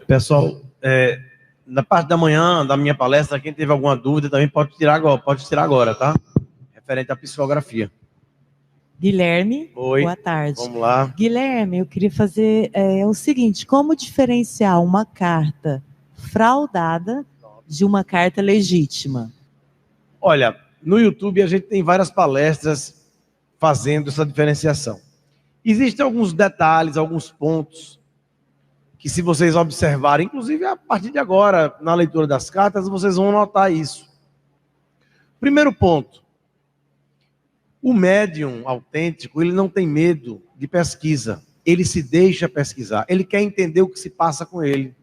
Pessoal, na parte da manhã da minha palestra, quem teve alguma dúvida também pode tirar agora, tá? Referente à psicografia. Guilherme, Oi, boa tarde. Vamos lá. Guilherme, eu queria fazer o seguinte: como diferenciar uma carta fraudada de uma carta legítima? Olha, no YouTube a gente tem várias palestras fazendo essa diferenciação. Existem alguns detalhes, alguns pontos que, se vocês observarem, inclusive a partir de agora, na leitura das cartas, vocês vão notar isso. Primeiro ponto: o médium autêntico, ele não tem medo de pesquisa. Ele se deixa pesquisar. Ele quer entender o que se passa com ele.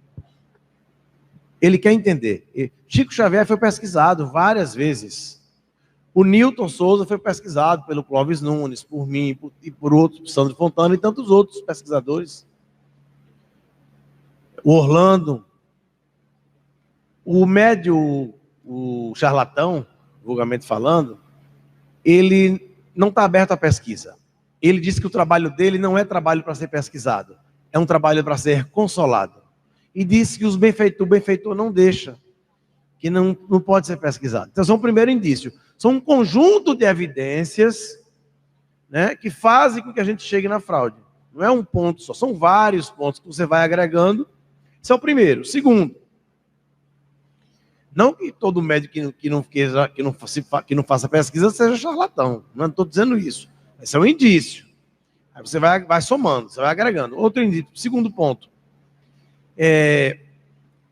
Ele quer entender. Chico Xavier foi pesquisado várias vezes. O Newton Souza foi pesquisado pelo Clóvis Nunes, por mim e por outros, por Sandro Fontana e tantos outros pesquisadores. O Orlando. O médium, o charlatão, vulgarmente falando, ele não está aberto à pesquisa. Ele diz que o trabalho dele não é trabalho para ser pesquisado, é um trabalho para ser consolado. E diz que o benfeitor não deixa, que não pode ser pesquisado. Então, esse é um primeiro indício. São um conjunto de evidências, né, que fazem com que a gente chegue na fraude. Não é um ponto só, são vários pontos que você vai agregando. Esse é o primeiro. Segundo, não que todo médico que não faça pesquisa seja charlatão. Não estou dizendo isso. Esse é um indício. Aí você vai somando, você vai agregando. Outro indício. Segundo ponto.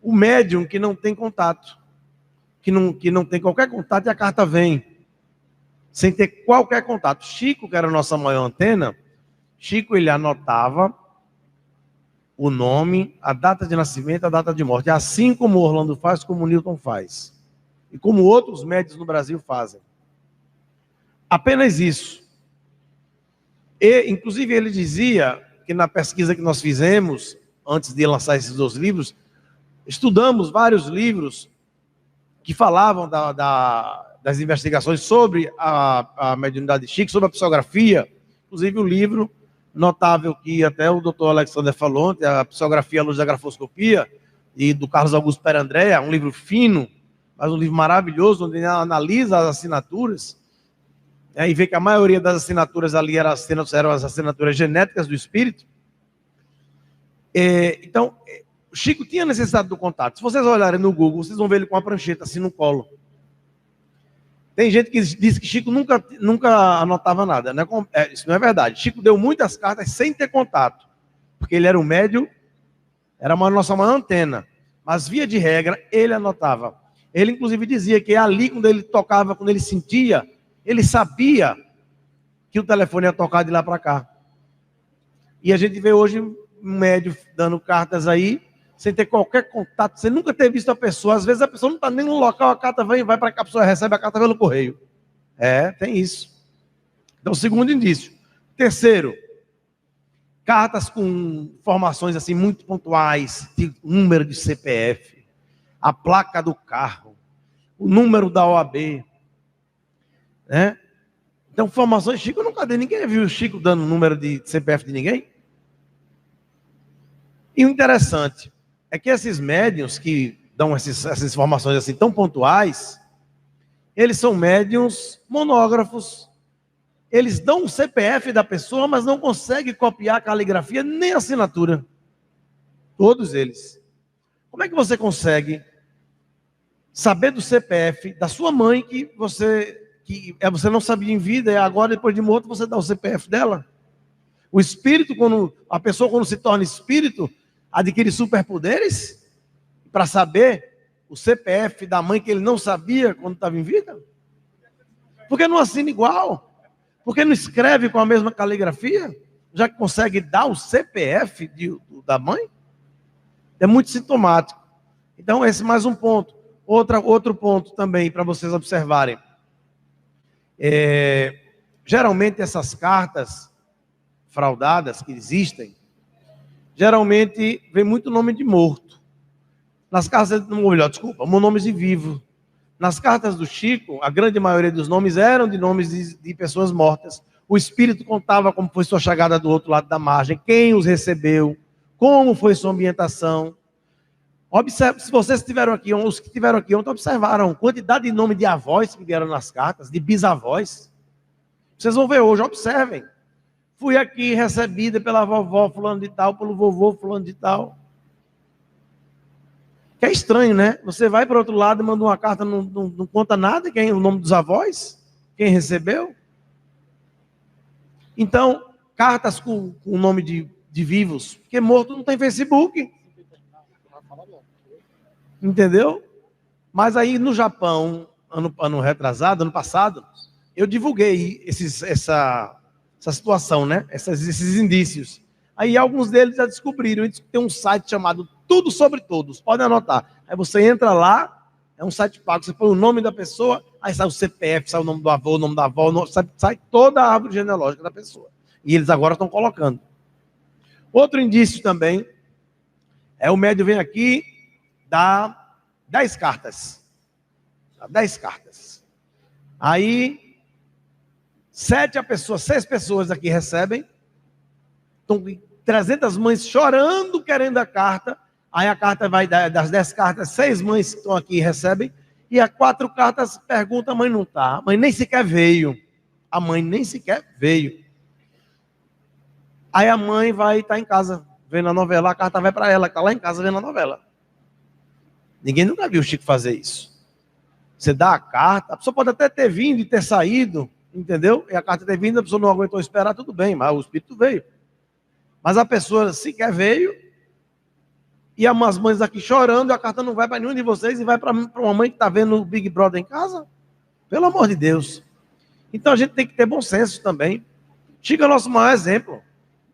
O médium que não tem contato. Que não tem qualquer contato e a carta vem. Sem ter qualquer contato. Chico, que era a nossa maior antena, Chico, ele anotava o nome, a data de nascimento, a data de morte. Assim como o Orlando faz, como o Newton faz. E como outros médios no Brasil fazem. Apenas isso. E, inclusive, ele dizia que na pesquisa que nós fizemos, antes de lançar esses 2 livros, estudamos vários livros que falavam das investigações sobre a mediunidade de Chico, sobre a psicografia. Inclusive, o livro notável que até o doutor Alexander falou ontem, a Psicografia à Luz da Grafoscopia, e do Carlos Augusto Perandrea, um livro fino, mas um livro maravilhoso, onde ele analisa as assinaturas, e vê que a maioria das assinaturas ali eram as assinaturas genéticas do espírito. Então, o Chico tinha necessidade do contato. Se vocês olharem no Google, vocês vão ver ele com a prancheta assim no colo. Tem gente que diz que Chico nunca anotava nada. Isso não é verdade. Chico deu muitas cartas sem ter contato. Porque ele era um médium, era a nossa maior antena. Mas, via de regra, ele anotava. Ele, inclusive, dizia que ali, quando ele tocava, quando ele sentia, ele sabia que o telefone ia tocar de lá para cá. E a gente vê hoje um médium dando cartas aí, sem ter qualquer contato, sem nunca ter visto a pessoa. Às vezes a pessoa não está nem no local, a carta vai para cá, a pessoa recebe a carta pelo correio. Tem isso. Então, segundo indício. Terceiro, cartas com informações assim muito pontuais, tipo número de CPF, a placa do carro, o número da OAB, né? Então, informações, Chico nunca deu, ninguém viu o Chico dando o número de CPF de ninguém. E o interessante é que esses médiuns que dão essas informações assim tão pontuais, eles são médiuns monógrafos. Eles dão o CPF da pessoa, mas não conseguem copiar a caligrafia nem a assinatura. Todos eles. Como é que você consegue saber do CPF da sua mãe que você não sabia em vida e agora, depois de morto, você dá o CPF dela? O espírito, a pessoa quando se torna espírito, adquire superpoderes para saber o CPF da mãe que ele não sabia quando estava em vida? Por que não assina igual? Por que não escreve com a mesma caligrafia? Já que consegue dar o CPF da mãe? É muito sintomático. Então, esse é mais um ponto. Outro ponto também para vocês observarem. Geralmente essas cartas fraudadas que existem, geralmente vem muito nome de morto. Nas cartas, nomes de vivo. Nas cartas do Chico, a grande maioria dos nomes eram de nomes de pessoas mortas. O espírito contava como foi sua chegada do outro lado da margem, quem os recebeu, como foi sua ambientação. Observe, se vocês estiveram aqui, os que estiveram aqui ontem observaram a quantidade de nome de avós que vieram nas cartas, de bisavós. Vocês vão ver hoje, observem. Fui aqui recebida pela vovó fulano de tal, pelo vovô fulano de tal. Que é estranho, né? Você vai para outro lado e manda uma carta, não conta nada, quem é o nome dos avós, quem recebeu. Então, cartas com o nome de vivos, porque morto não tem Facebook. Entendeu? Mas aí no Japão, ano retrasado, ano passado, eu divulguei essa situação, né? Esses indícios. Aí alguns deles já descobriram. Tem um site chamado Tudo Sobre Todos. Podem anotar. Aí você entra lá, é um site pago, você põe o nome da pessoa, aí sai o CPF, sai o nome do avô, o nome da avó, sai toda a árvore genealógica da pessoa. E eles agora estão colocando. Outro indício também é o médium vem aqui, dá 10 cartas. Dá 10 cartas. Aí, 6 pessoas aqui recebem. Estão 300 mães chorando, querendo a carta. Aí a carta vai das 10 cartas, 6 mães que estão aqui recebem. E as 4 cartas perguntam, a mãe não está. A mãe nem sequer veio. A mãe nem sequer veio. Aí a mãe vai estar em casa vendo a novela. A carta vai para ela, que está lá em casa vendo a novela. Ninguém nunca viu o Chico fazer isso. Você dá a carta, a pessoa pode até ter vindo e ter saído, entendeu? E a carta ter vindo, a pessoa não aguentou esperar, tudo bem, mas o espírito veio. Mas a pessoa sequer veio, e as mães aqui chorando, e a carta não vai para nenhum de vocês, e vai para uma mãe que está vendo o Big Brother em casa? Pelo amor de Deus. Então a gente tem que ter bom senso também. Chico é o nosso maior exemplo.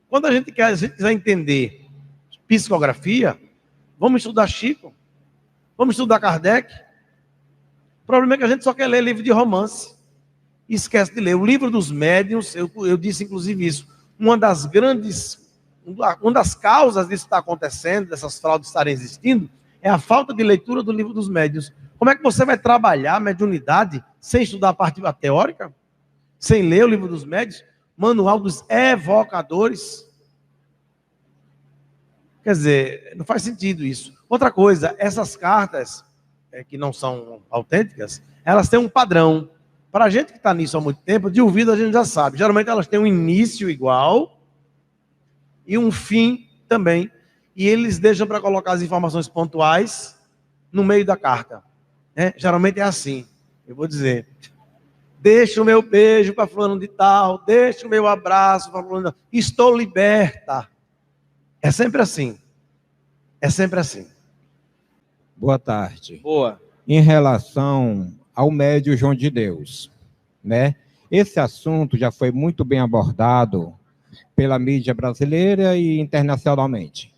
Quando a gente quiser entender psicografia, vamos estudar Chico. Vamos estudar Kardec. O problema é que a gente só quer ler livro de romance. E esquece de ler. O livro dos médiuns, eu disse inclusive isso, uma das causas disso estar acontecendo, dessas fraudes estarem existindo, é a falta de leitura do livro dos médiuns. Como é que você vai trabalhar a mediunidade sem estudar a parte teórica? Sem ler o livro dos médiuns? Manual dos evocadores? Quer dizer, não faz sentido isso. Outra coisa, essas cartas, que não são autênticas, elas têm um padrão. Para a gente que está nisso há muito tempo, de ouvido a gente já sabe. Geralmente elas têm um início igual e um fim também. E eles deixam para colocar as informações pontuais no meio da carta. Geralmente é assim. Eu vou dizer, deixa o meu beijo para fulano de tal, deixa o meu abraço para fulano de tal. Estou liberta. É sempre assim. É sempre assim. Boa tarde. Boa. Em relação ao médium João de Deus, né? Esse assunto já foi muito bem abordado pela mídia brasileira e internacionalmente.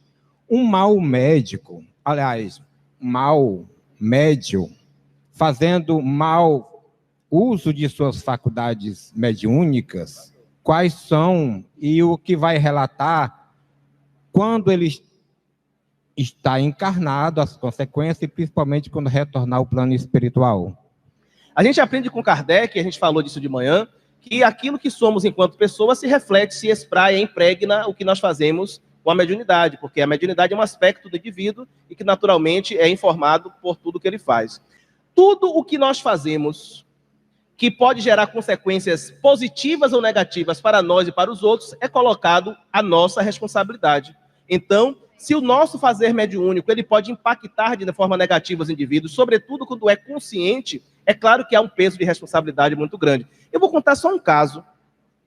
Um mau médico, aliás, mau médium, fazendo mau uso de suas faculdades mediúnicas, quais são e o que vai relatar quando ele está encarnado, as consequências, e principalmente quando retornar ao plano espiritual. A gente aprende com Kardec, a gente falou disso de manhã, que aquilo que somos enquanto pessoa se reflete, se espraia, impregna o que nós fazemos com a mediunidade, porque a mediunidade é um aspecto do indivíduo e que naturalmente é informado por tudo que ele faz. Tudo o que nós fazemos que pode gerar consequências positivas ou negativas para nós e para os outros é colocado à nossa responsabilidade. Então, se o nosso fazer mediúnico ele pode impactar de forma negativa os indivíduos, sobretudo quando é consciente, é claro que há um peso de responsabilidade muito grande. Eu vou contar só um caso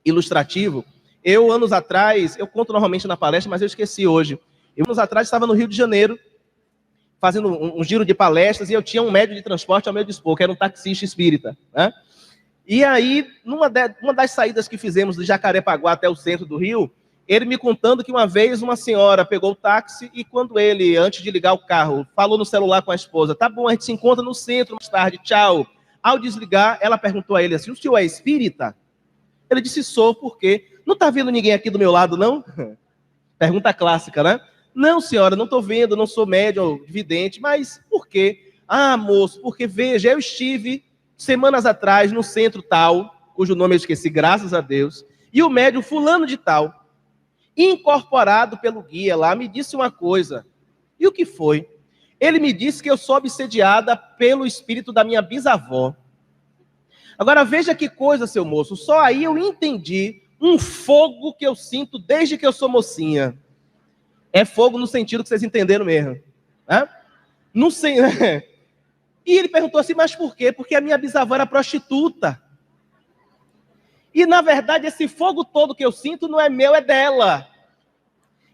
ilustrativo. Eu, anos atrás, eu conto normalmente na palestra, mas eu esqueci hoje. Anos atrás, estava no Rio de Janeiro, fazendo um giro de palestras, e eu tinha um médium de transporte ao meu dispor, que era um taxista espírita, né? E aí, uma das saídas que fizemos de Jacarepaguá até o centro do Rio, ele me contando que uma vez uma senhora pegou o táxi e quando ele, antes de ligar o carro, falou no celular com a esposa, tá bom, a gente se encontra no centro mais tarde, tchau. Ao desligar, ela perguntou a ele assim, o senhor é espírita? Ele disse, sou, por quê? Não tá vendo ninguém aqui do meu lado, não? Pergunta clássica, né? Não, senhora, não tô vendo, não sou médium, vidente, mas por quê? Ah, moço, porque veja, eu estive semanas atrás no centro tal, cujo nome eu esqueci, graças a Deus, e o médium fulano de tal, incorporado pelo guia lá, me disse uma coisa. E o que foi? Ele me disse que eu sou obsediada pelo espírito da minha bisavó. Agora veja que coisa, seu moço, só aí eu entendi um fogo que eu sinto desde que eu sou mocinha. É fogo no sentido que vocês entenderam mesmo. Né? Não sei, né? E ele perguntou assim, mas por quê? Porque a minha bisavó era prostituta. E, na verdade, esse fogo todo que eu sinto não é meu, é dela.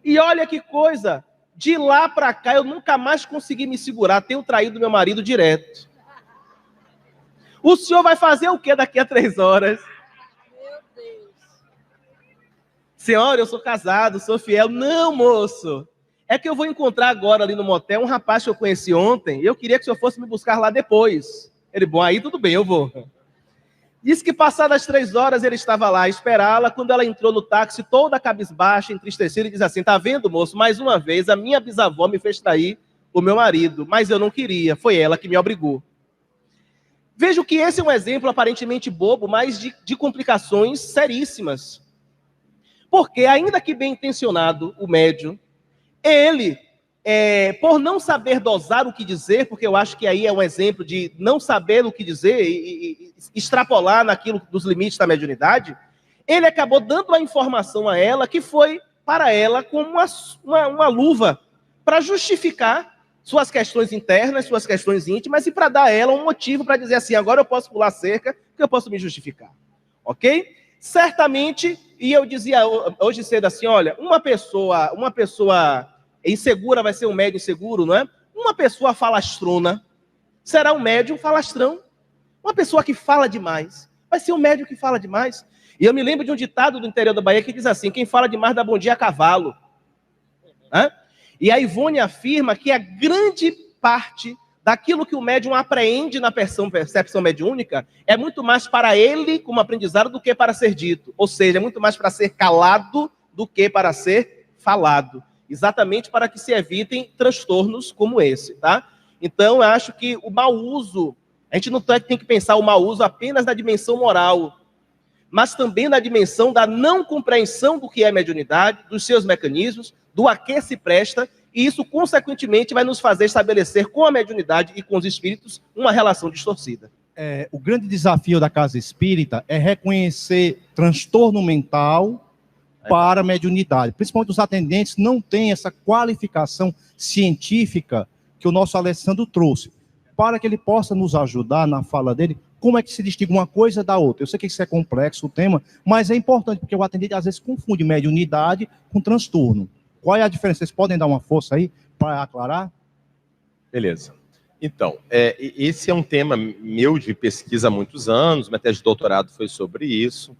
E olha que coisa, de lá para cá eu nunca mais consegui me segurar, tenho traído meu marido direto. O senhor vai fazer o que daqui a 3 horas? Meu Deus. Senhora, eu sou casado, sou fiel. Não, moço. É que eu vou encontrar agora ali no motel um rapaz que eu conheci ontem e eu queria que o senhor fosse me buscar lá depois. Ele, bom, aí tudo bem, eu vou. Disse que passadas 3 horas ele estava lá a esperá-la, quando ela entrou no táxi toda cabisbaixa, entristecida, e diz assim, tá vendo, moço, mais uma vez a minha bisavó me fez trair o meu marido, mas eu não queria, foi ela que me obrigou. Vejo que esse é um exemplo aparentemente bobo, mas de complicações seríssimas. Porque, ainda que bem intencionado, o médium, ele, por não saber dosar o que dizer, porque eu acho que aí é um exemplo de não saber o que dizer e extrapolar naquilo dos limites da mediunidade, ele acabou dando uma informação a ela que foi para ela como uma luva para justificar suas questões internas, suas questões íntimas e para dar a ela um motivo para dizer assim, agora eu posso pular cerca, que eu posso me justificar. Ok? Certamente, e eu dizia hoje cedo assim, olha, uma pessoa insegura vai ser um médium inseguro, não é? Uma pessoa falastrona será um médium falastrão. Uma pessoa que fala demais vai ser um médium que fala demais. E eu me lembro de um ditado do interior da Bahia que diz assim, quem fala demais dá bom dia a cavalo. E a Ivone afirma que a grande parte daquilo que o médium apreende na percepção mediúnica é muito mais para ele como aprendizado do que para ser dito. Ou seja, é muito mais para ser calado do que para ser falado. Exatamente para que se evitem transtornos como esse, tá? Então, eu acho que o mau uso, a gente não tem que pensar o mau uso apenas na dimensão moral, mas também na dimensão da não compreensão do que é mediunidade, dos seus mecanismos, do a que se presta, e isso, consequentemente, vai nos fazer estabelecer com a mediunidade e com os espíritos uma relação distorcida. O grande desafio da casa espírita é reconhecer transtorno mental para a mediunidade. Principalmente os atendentes não têm essa qualificação científica que o nosso Alessandro trouxe, para que ele possa nos ajudar na fala dele, como é que se distingue uma coisa da outra. Eu sei que isso é complexo o tema, mas é importante, porque o atendente às vezes confunde mediunidade com transtorno. Qual é a diferença? Vocês podem dar uma força aí para aclarar? Beleza. Então, esse é um tema meu de pesquisa há muitos anos, minha tese de doutorado foi sobre isso.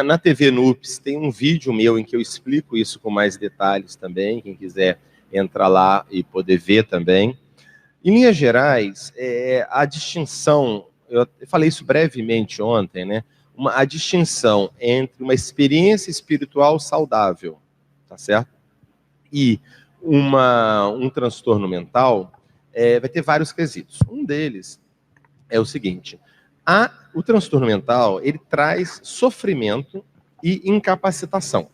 Na TV NUPS tem um vídeo meu em que eu explico isso com mais detalhes também, quem quiser entrar lá e poder ver também. Em linhas gerais, a distinção, eu falei isso brevemente ontem, né? A distinção entre uma experiência espiritual saudável, tá certo? E um transtorno mental, vai ter vários quesitos. Um deles é o seguinte, o transtorno mental, ele traz sofrimento e incapacitação.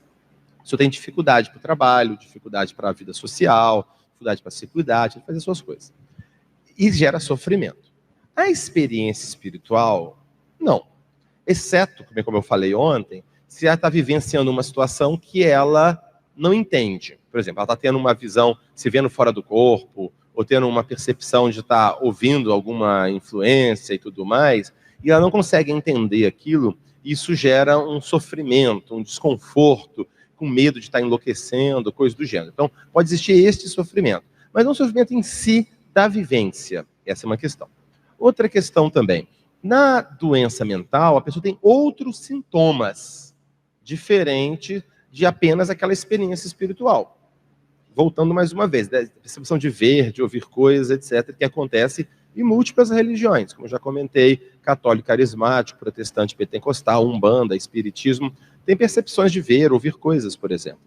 Você tem dificuldade para o trabalho, dificuldade para a vida social, dificuldade para se cuidar, de fazer suas coisas. E gera sofrimento. A experiência espiritual, não. Exceto, como eu falei ontem, se ela está vivenciando uma situação que ela não entende. Por exemplo, ela está tendo uma visão, se vendo fora do corpo, ou tendo uma percepção de estar ouvindo alguma influência e tudo mais, e ela não consegue entender aquilo, isso gera um sofrimento, um desconforto, com medo de estar enlouquecendo, coisa do gênero. Então, pode existir este sofrimento, mas não o sofrimento em si da vivência. Essa é uma questão. Outra questão também, na doença mental, a pessoa tem outros sintomas, diferentes de apenas aquela experiência espiritual. Voltando mais uma vez, da percepção de ver, de ouvir coisas, etc., que acontece em múltiplas religiões, como eu já comentei, católico carismático, protestante pentecostal, umbanda, espiritismo, tem percepções de ver, ouvir coisas, por exemplo.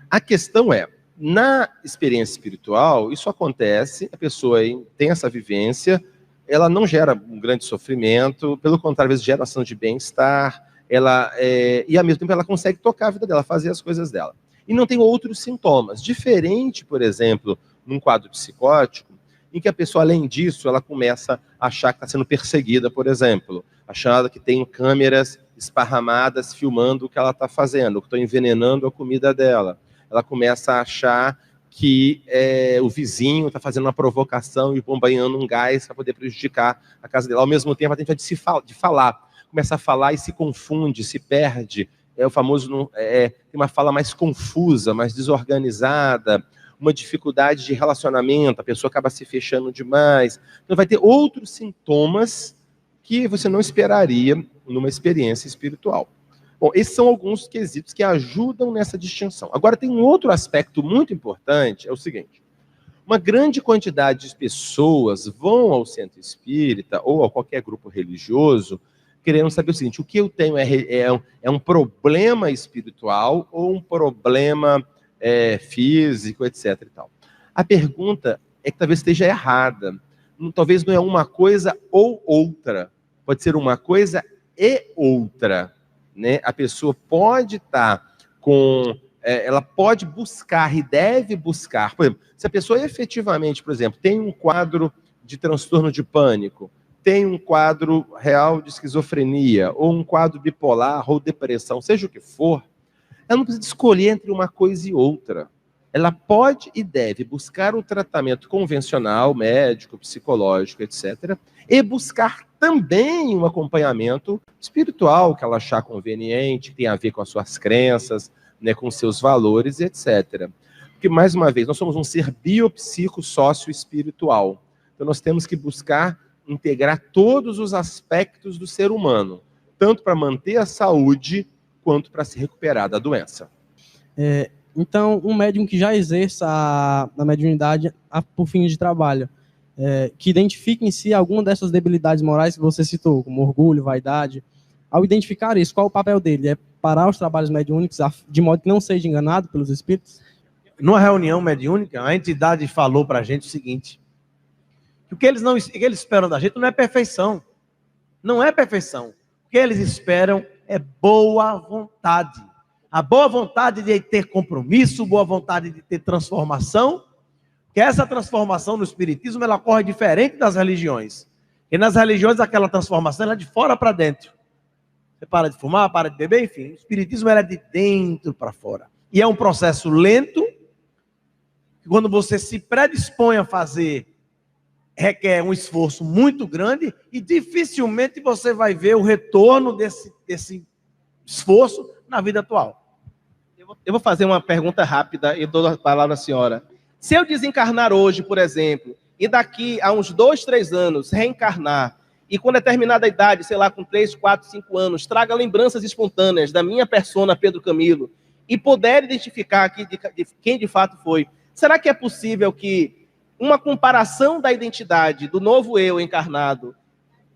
A questão é, na experiência espiritual, isso acontece, a pessoa tem essa vivência, ela não gera um grande sofrimento, pelo contrário, às vezes gera uma ação de bem-estar, e ao mesmo tempo ela consegue tocar a vida dela, fazer as coisas dela. E não tem outros sintomas. Diferente, por exemplo, num quadro psicótico, em que a pessoa, além disso, ela começa a achar que está sendo perseguida, por exemplo, achando que tem câmeras esparramadas filmando o que ela está fazendo, que estão envenenando a comida dela. Ela começa a achar que o vizinho está fazendo uma provocação e bombeando um gás para poder prejudicar a casa dela. Ao mesmo tempo, ela tenta de falar. Começa a falar e se confunde, se perde. É o famoso, tem uma fala mais confusa, mais desorganizada, uma dificuldade de relacionamento, a pessoa acaba se fechando demais. Então vai ter outros sintomas que você não esperaria numa experiência espiritual. Bom, esses são alguns quesitos que ajudam nessa distinção. Agora tem um outro aspecto muito importante, é o seguinte: uma grande quantidade de pessoas vão ao centro espírita ou a qualquer grupo religioso querendo saber o seguinte: o que eu tenho é um problema espiritual ou um problema físico, etc. E tal. A pergunta é que talvez esteja errada. Talvez não é uma coisa ou outra. Pode ser uma coisa e outra. Né? A pessoa pode estar ela pode buscar e deve buscar. Por exemplo, se a pessoa efetivamente, por exemplo, tem um quadro de transtorno de pânico, tem um quadro real de esquizofrenia, ou um quadro bipolar, ou depressão, seja o que for, ela não precisa escolher entre uma coisa e outra. Ela pode e deve buscar um tratamento convencional, médico, psicológico, etc., e buscar também um acompanhamento espiritual que ela achar conveniente, que tem a ver com as suas crenças, né, com seus valores, etc. Porque, mais uma vez, nós somos um ser biopsico-sócio-espiritual. Então, nós temos que buscar integrar todos os aspectos do ser humano, tanto para manter a saúde, quanto para se recuperar da doença. Então, um médium que já exerça a mediunidade por fim de trabalho, que identifique em si alguma dessas debilidades morais que você citou, como orgulho, vaidade, ao identificar isso, qual o papel dele? É parar os trabalhos mediúnicos de modo que não seja enganado pelos espíritos? Numa reunião mediúnica, a entidade falou para a gente o seguinte: que o que eles esperam da gente não é perfeição. Não é perfeição. O que eles esperam é boa vontade. A boa vontade de ter compromisso, boa vontade de ter transformação, que essa transformação no espiritismo ela ocorre diferente das religiões. E nas religiões aquela transformação ela é de fora para dentro. Você para de fumar, para de beber, enfim. O espiritismo ela é de dentro para fora. E é um processo lento, que quando você se predispõe a fazer, requer um esforço muito grande e dificilmente você vai ver o retorno desse esforço na vida atual. Eu vou fazer uma pergunta rápida e dou a palavra à senhora. Se eu desencarnar hoje, por exemplo, e daqui a uns 2, 3 anos reencarnar, e com determinada idade, sei lá, com 3, 4, 5 anos, traga lembranças espontâneas da minha persona, Pedro Camilo, e puder identificar aqui de quem de fato foi, será que é possível que uma comparação da identidade do novo eu encarnado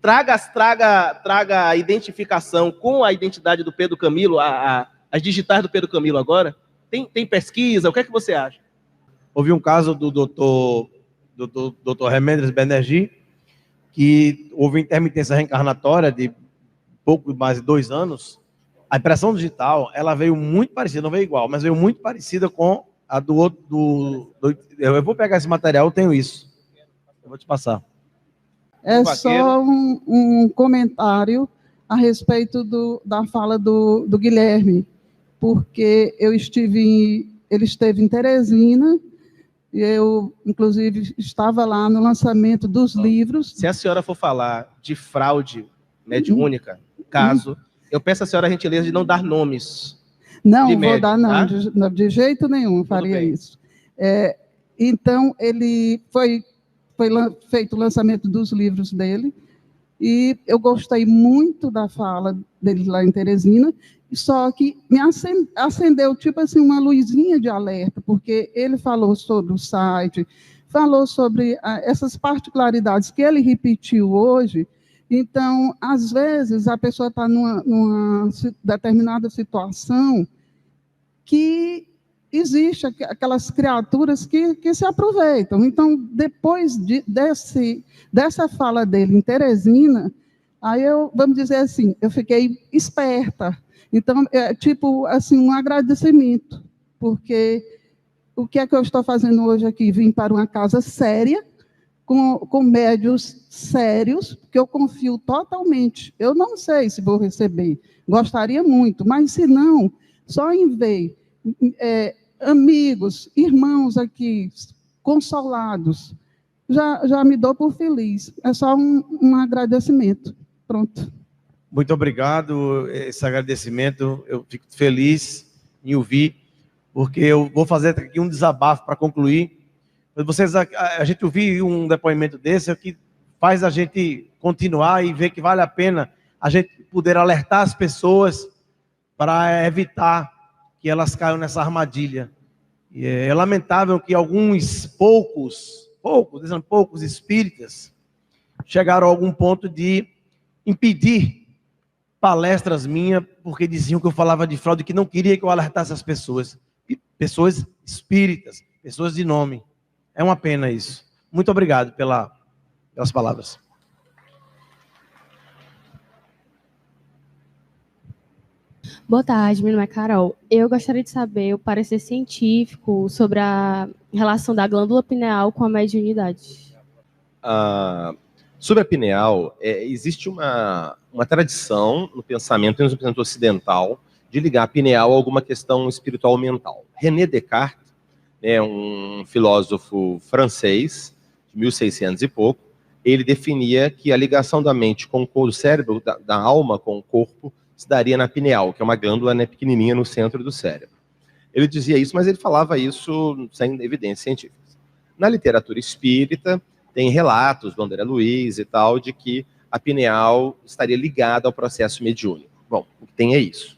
traga a identificação com a identidade do Pedro Camilo, as digitais do Pedro Camilo agora? Tem pesquisa? O que é que você acha? Houve um caso do doutor Remendres Banerjee, que houve intermitência reencarnatória de pouco mais de 2 anos. A impressão digital, ela veio muito parecida, não veio igual, mas veio muito parecida com a do outro. Eu vou pegar esse material, eu tenho isso. Eu vou te passar. É só um comentário a respeito da fala do Guilherme, porque ele esteve em Teresina, e eu, inclusive, estava lá no lançamento dos livros. Se a senhora for falar de fraude mediúnica, caso, eu peço à senhora a gentileza de não dar nomes. Não, vou dar não, tá? de jeito nenhum eu faria isso. Então, ele foi feito o lançamento dos livros dele, e eu gostei muito da fala dele lá em Teresina, só que me acendeu, tipo assim, uma luzinha de alerta, porque ele falou sobre o site, falou sobre essas particularidades que ele repetiu hoje. Então, às vezes, a pessoa está numa determinada situação que existe aquelas criaturas que se aproveitam. Então, depois dessa fala dele em Teresina, Aí eu, vamos dizer assim, eu fiquei esperta. Então, tipo, assim, um agradecimento, porque o que é que eu estou fazendo hoje aqui? Vim para uma casa séria, com médios sérios, que eu confio totalmente. Eu não sei se vou receber, gostaria muito, mas se não, só em ver amigos, irmãos aqui, consolados, já me dou por feliz. É só um agradecimento. Pronto. Muito obrigado, esse agradecimento, eu fico feliz em ouvir, porque eu vou fazer aqui um desabafo para concluir. A gente ouvir um depoimento desse, é que faz a gente continuar e ver que vale a pena a gente poder alertar as pessoas para evitar que elas caiam nessa armadilha. E é lamentável que alguns poucos espíritas chegaram a algum ponto de impedir palestras minhas, porque diziam que eu falava de fraude, que não queria que eu alertasse as pessoas. Pessoas espíritas, pessoas de nome. É uma pena isso. Muito obrigado pelas palavras. Boa tarde, meu nome é Carol. Eu gostaria de saber o parecer científico sobre a relação da glândula pineal com a mediunidade. Sobre a pineal, existe uma tradição no pensamento ocidental de ligar a pineal a alguma questão espiritual mental. René Descartes, um filósofo francês, de 1600 e pouco, ele definia que a ligação da mente com o cérebro, da alma com o corpo, se daria na pineal, que é uma glândula pequenininha no centro do cérebro. Ele dizia isso, mas ele falava isso sem evidências científicas. Na literatura espírita, tem relatos do André Luiz e tal, de que a pineal estaria ligada ao processo mediúnico. Bom, o que tem é isso.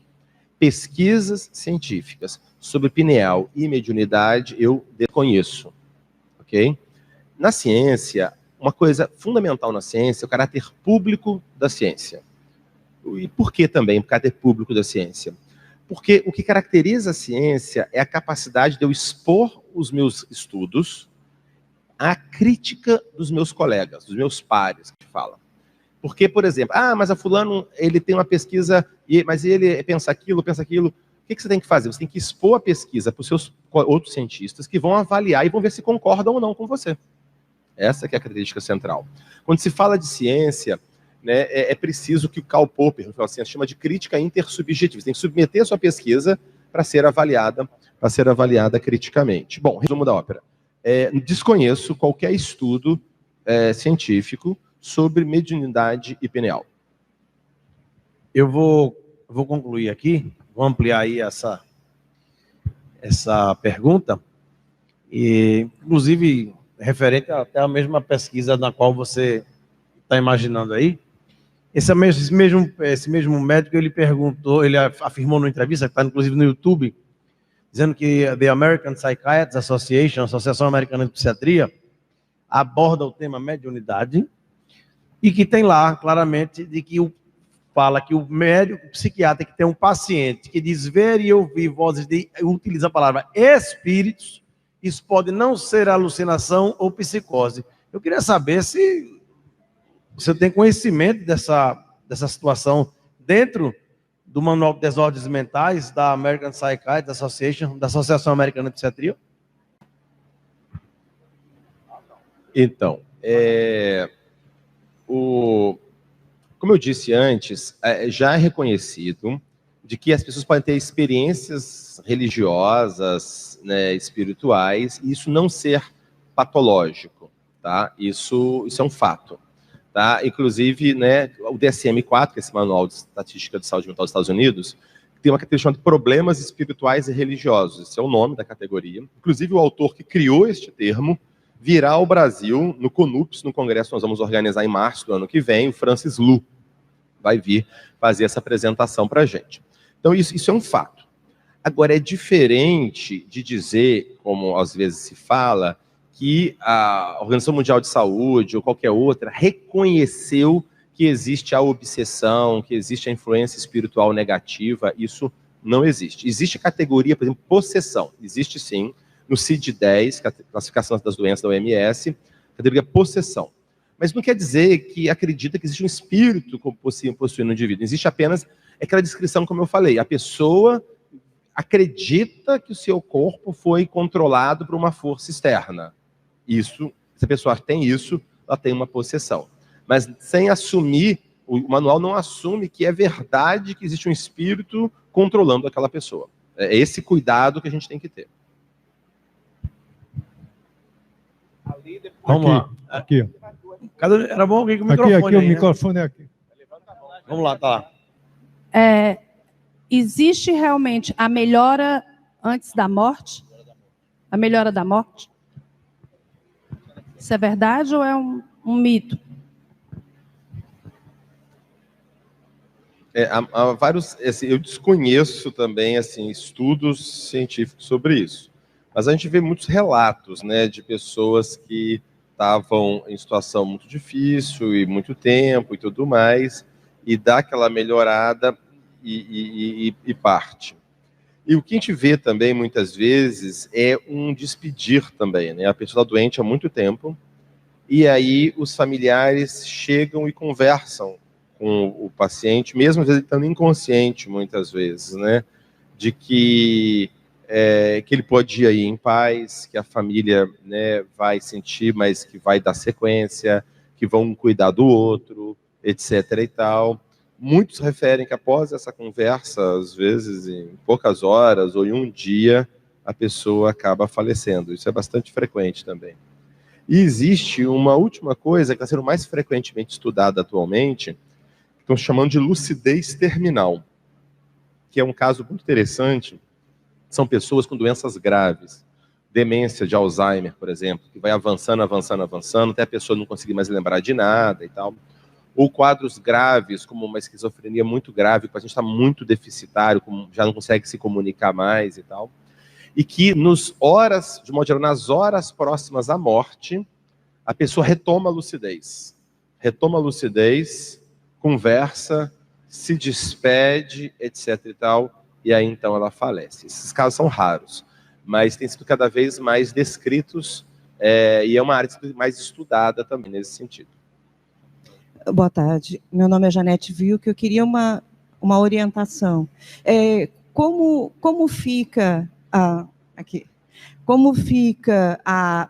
Pesquisas científicas sobre pineal e mediunidade eu desconheço, ok? Na ciência, uma coisa fundamental na ciência é o caráter público da ciência. E por que também o caráter público da ciência? Porque o que caracteriza a ciência é a capacidade de eu expor os meus estudos à crítica dos meus colegas, dos meus pares que falam. Porque, por exemplo, mas a fulano, ele tem uma pesquisa, mas ele pensa aquilo. O que você tem que fazer? Você tem que expor a pesquisa para os seus outros cientistas que vão avaliar e vão ver se concordam ou não com você. Essa que é a característica central. Quando se fala de ciência, né, é preciso que o Karl Popper, a ciência chama de crítica intersubjetiva. Você tem que submeter a sua pesquisa para ser avaliada criticamente. Bom, resumo da ópera. Desconheço qualquer estudo científico sobre mediunidade e pineal. Eu vou concluir aqui, vou ampliar aí essa pergunta, e inclusive referente até a mesma pesquisa na qual você está imaginando aí. Esse mesmo médico, ele afirmou numa entrevista, que está inclusive no YouTube, dizendo que The American Psychiatrists Association, Associação Americana de Psiquiatria, aborda o tema mediunidade, e que tem lá, claramente, de que fala que o médico psiquiatra que tem um paciente que diz ver e ouvir vozes, utiliza a palavra espíritos, isso pode não ser alucinação ou psicose. Eu queria saber se você tem conhecimento dessa situação dentro do Manual de Desordens Mentais da American Psychiatric Association, da Associação Americana de Psiquiatria? Então, como eu disse antes, já é reconhecido de que as pessoas podem ter experiências religiosas, né, espirituais, e isso não ser patológico, tá? Isso é um fato. Tá? Inclusive, né, o DSM-4, que é esse Manual de Estatística de Saúde Mental dos Estados Unidos, tem uma categoria chamada de problemas espirituais e religiosos. Esse é o nome da categoria. Inclusive, o autor que criou este termo virá ao Brasil no CONUPS, no congresso que nós vamos organizar em março do ano que vem. O Francis Lu vai vir fazer essa apresentação para a gente. Então, isso é um fato. Agora, é diferente de dizer, como às vezes se fala, que a Organização Mundial de Saúde ou qualquer outra reconheceu que existe a obsessão, que existe a influência espiritual negativa. Isso não existe. Existe a categoria, por exemplo, possessão. Existe sim, no CID-10, Classificação das Doenças da OMS, categoria possessão. mas não quer dizer que acredita que existe um espírito possuindo o indivíduo. Existe apenas aquela descrição, como eu falei, a pessoa acredita que o seu corpo foi controlado por uma força externa. Isso, se a pessoa tem isso, ela tem uma possessão. Mas sem assumir, o manual não assume que é verdade que existe um espírito controlando aquela pessoa. É esse cuidado que a gente tem que ter. Vamos lá. Aqui. Era bom alguém com o Aqui, microfone o aí, né? microfone é aqui. Vamos lá, tá lá. Existe realmente a melhora antes da morte? A melhora da morte? Isso é verdade ou é um mito? Há vários, assim, eu desconheço também assim, estudos científicos sobre isso, mas a gente vê muitos relatos, né, de pessoas que estavam em situação muito difícil e muito tempo e tudo mais, e dá aquela melhorada e parte. E o que a gente vê também muitas vezes é um despedir também, né? A pessoa está doente há muito tempo e aí os familiares chegam e conversam com o paciente, mesmo às vezes estando inconsciente muitas vezes, né? De que ele pode ir aí em paz, que a família, né, vai sentir, mas que vai dar sequência, que vão cuidar do outro, etc. e tal. Muitos referem que após essa conversa, às vezes em poucas horas ou em um dia, a pessoa acaba falecendo. Isso é bastante frequente também. E existe uma última coisa que está sendo mais frequentemente estudada atualmente, que estão chamando de lucidez terminal, que é um caso muito interessante. São pessoas com doenças graves, demência de Alzheimer, por exemplo, que vai avançando, até a pessoa não conseguir mais lembrar de nada e tal. Ou quadros graves, como uma esquizofrenia muito grave, que o paciente está muito deficitário, já não consegue se comunicar mais e tal. E que nas horas próximas à morte, a pessoa retoma a lucidez. Conversa, se despede, etc. e tal, e aí então ela falece. Esses casos são raros, mas têm sido cada vez mais descritos, e é uma área mais estudada também nesse sentido. Boa tarde, meu nome é Janete Vilk, eu queria uma orientação. Como fica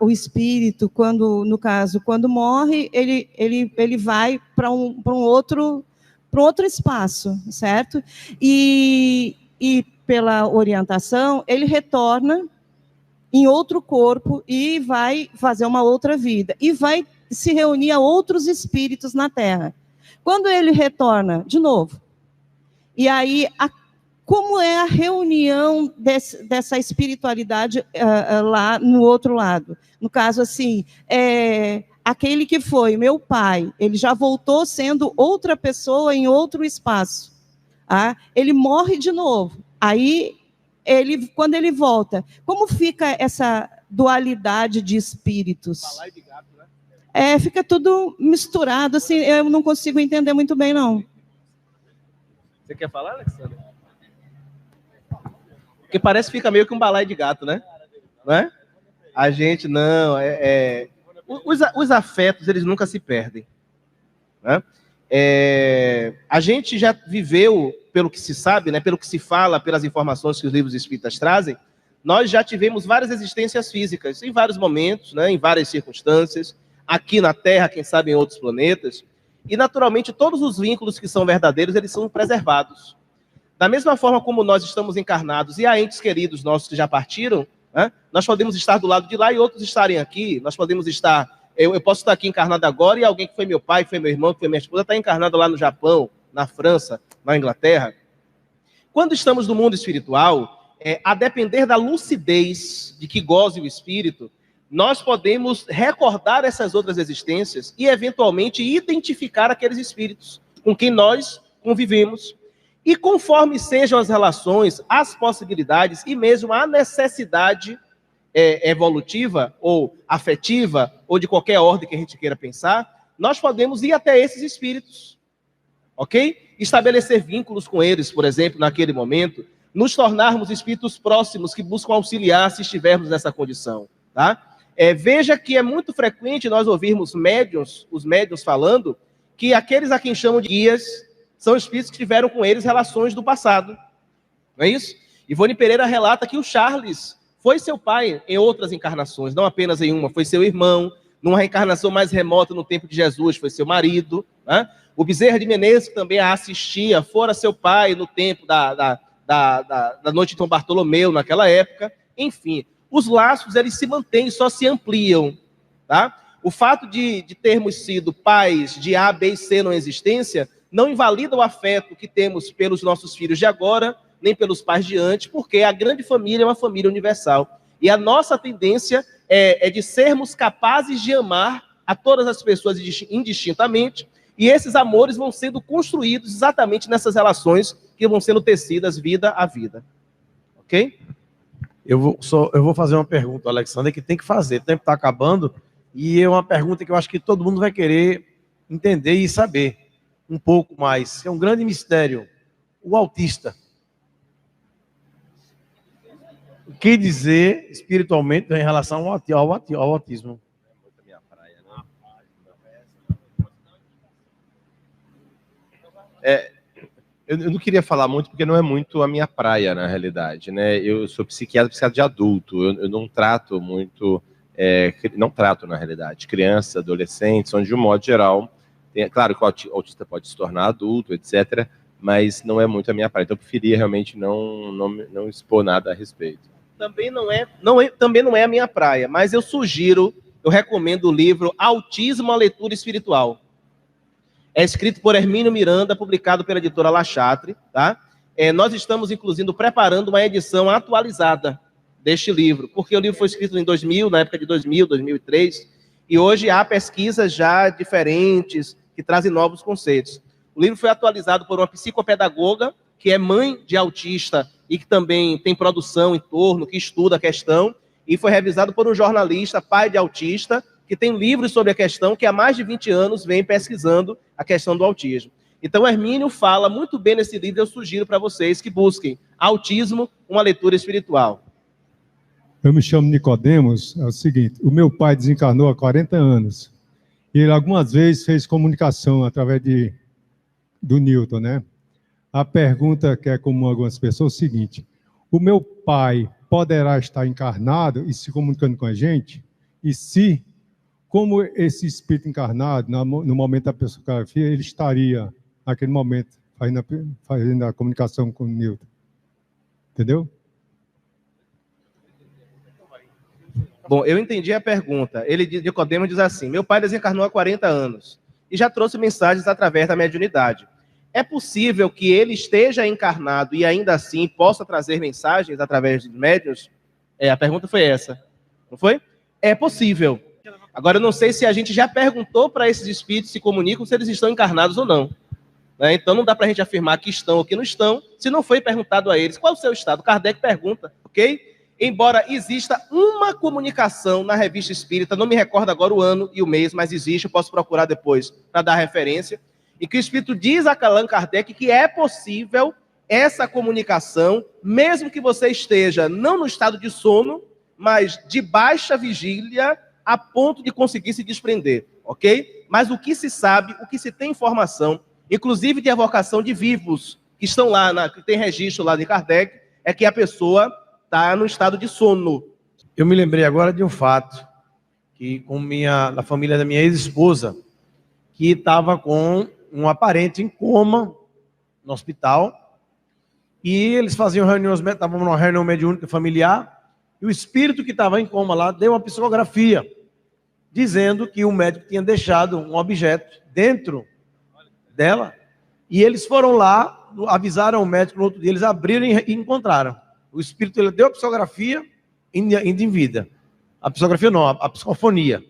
o espírito quando, no caso, quando morre, ele vai para um outro espaço, certo? E pela orientação, ele retorna em outro corpo e vai fazer uma outra vida, e vai se reunir a outros espíritos na Terra. Quando ele retorna, de novo, e aí, como é a reunião dessa espiritualidade lá no outro lado? No caso, assim, aquele que foi meu pai, ele já voltou sendo outra pessoa em outro espaço. Ele morre de novo. Aí, quando ele volta, como fica essa dualidade de espíritos? Fica tudo misturado, assim, eu não consigo entender muito bem, não. Você quer falar, Alexandre? Porque parece que fica meio que um balaio de gato, né? Não é? A gente, não, os afetos, eles nunca se perdem. Né? A gente já viveu, pelo que se sabe, né, pelo que se fala, pelas informações que os livros espíritas trazem, nós já tivemos várias existências físicas, em vários momentos, né, em várias circunstâncias, aqui na Terra, quem sabe em outros planetas, e naturalmente todos os vínculos que são verdadeiros, eles são preservados. Da mesma forma como nós estamos encarnados e há entes queridos nossos que já partiram, né, nós podemos estar do lado de lá e outros estarem aqui, nós podemos estar, eu posso estar aqui encarnado agora e alguém que foi meu pai, que foi meu irmão, que foi minha esposa, está encarnado lá no Japão, na França, na Inglaterra. Quando estamos no mundo espiritual, a depender da lucidez de que goze o espírito, nós podemos recordar essas outras existências e, eventualmente, identificar aqueles espíritos com quem nós convivemos. E conforme sejam as relações, as possibilidades e mesmo a necessidade evolutiva ou afetiva ou de qualquer ordem que a gente queira pensar, nós podemos ir até esses espíritos, ok? Estabelecer vínculos com eles, por exemplo, naquele momento, nos tornarmos espíritos próximos que buscam auxiliar se estivermos nessa condição, tá? Veja que é muito frequente nós ouvirmos os médiuns falando que aqueles a quem chamam de guias são espíritos que tiveram com eles relações do passado. Não é isso? Ivone Pereira relata que o Charles foi seu pai em outras encarnações, não apenas em uma, foi seu irmão, numa reencarnação mais remota no tempo de Jesus, foi seu marido. Né? O Bezerra de Menezes, que também a assistia, fora seu pai no tempo da noite de São Bartolomeu, naquela época. Enfim, os laços, eles se mantêm, só se ampliam. Tá? O fato de termos sido pais de A, B e C na existência, não invalida o afeto que temos pelos nossos filhos de agora, nem pelos pais de antes, porque a grande família é uma família universal. E a nossa tendência é de sermos capazes de amar a todas as pessoas indistintamente, e esses amores vão sendo construídos exatamente nessas relações que vão sendo tecidas vida a vida. Ok? Eu vou fazer uma pergunta, Alexandre, que tem que fazer. O tempo está acabando, e é uma pergunta que eu acho que todo mundo vai querer entender e saber um pouco mais. É um grande mistério. O autista. O que dizer espiritualmente em relação ao autismo? Eu não queria falar muito, porque não é muito a minha praia, na realidade, né? Eu sou psiquiatra de adulto, eu não trato muito, não trato, na realidade, crianças, adolescentes, onde, de um modo geral, claro que o autista pode se tornar adulto, etc., mas não é muito a minha praia, então eu preferia realmente não expor nada a respeito. Também não é a minha praia, mas eu recomendo o livro Autismo, a Leitura Espiritual. É escrito por Hermínio Miranda, publicado pela editora La Chatre, tá? Nós estamos, inclusive, preparando uma edição atualizada deste livro, porque o livro foi escrito em 2000, na época de 2000, 2003, e hoje há pesquisas já diferentes que trazem novos conceitos. O livro foi atualizado por uma psicopedagoga, que é mãe de autista e que também tem produção em torno, que estuda a questão, e foi revisado por um jornalista, pai de autista, que tem livros sobre a questão, que há mais de 20 anos vem pesquisando a questão do autismo. Então, Hermínio fala muito bem nesse livro, eu sugiro para vocês que busquem Autismo, uma leitura espiritual. Eu me chamo Nicodemos, é o seguinte, o meu pai desencarnou há 40 anos, e ele algumas vezes fez comunicação através do Newton, né? A pergunta que é comum a algumas pessoas é o seguinte, o meu pai poderá estar encarnado e se comunicando com a gente? E se, como esse espírito encarnado, no momento da psicografia, ele estaria, naquele momento, fazendo a comunicação com o Newton? Entendeu? Bom, eu entendi a pergunta. Nicodemos diz assim, meu pai desencarnou há 40 anos e já trouxe mensagens através da mediunidade. É possível que ele esteja encarnado e ainda assim possa trazer mensagens através dos médiuns? A pergunta foi essa, não foi? É possível. Agora, eu não sei se a gente já perguntou para esses espíritos se comunicam se eles estão encarnados ou não. Então, não dá para a gente afirmar que estão ou que não estão, se não foi perguntado a eles qual é o seu estado. Kardec pergunta, ok? Embora exista uma comunicação na Revista Espírita, não me recordo agora o ano e o mês, mas existe, eu posso procurar depois para dar referência, e que o Espírito diz a Allan Kardec que é possível essa comunicação, mesmo que você esteja não no estado de sono, mas de baixa vigília, a ponto de conseguir se desprender, ok? Mas o que se sabe, o que se tem informação, inclusive de evocação de vivos, que estão lá, que tem registro lá de Kardec, é que a pessoa está no estado de sono. Eu me lembrei agora de um fato, que da família da minha ex-esposa, que estava com um aparente em coma no hospital, e eles faziam reuniões, estavam numa reunião mediúnica familiar, e o espírito que estava em coma lá deu uma psicografia, dizendo que o médico tinha deixado um objeto dentro dela, e eles foram lá, avisaram o médico no outro dia, eles abriram e encontraram. O espírito ele deu a psicografia ainda em vida. A psicografia não, a psicofonia.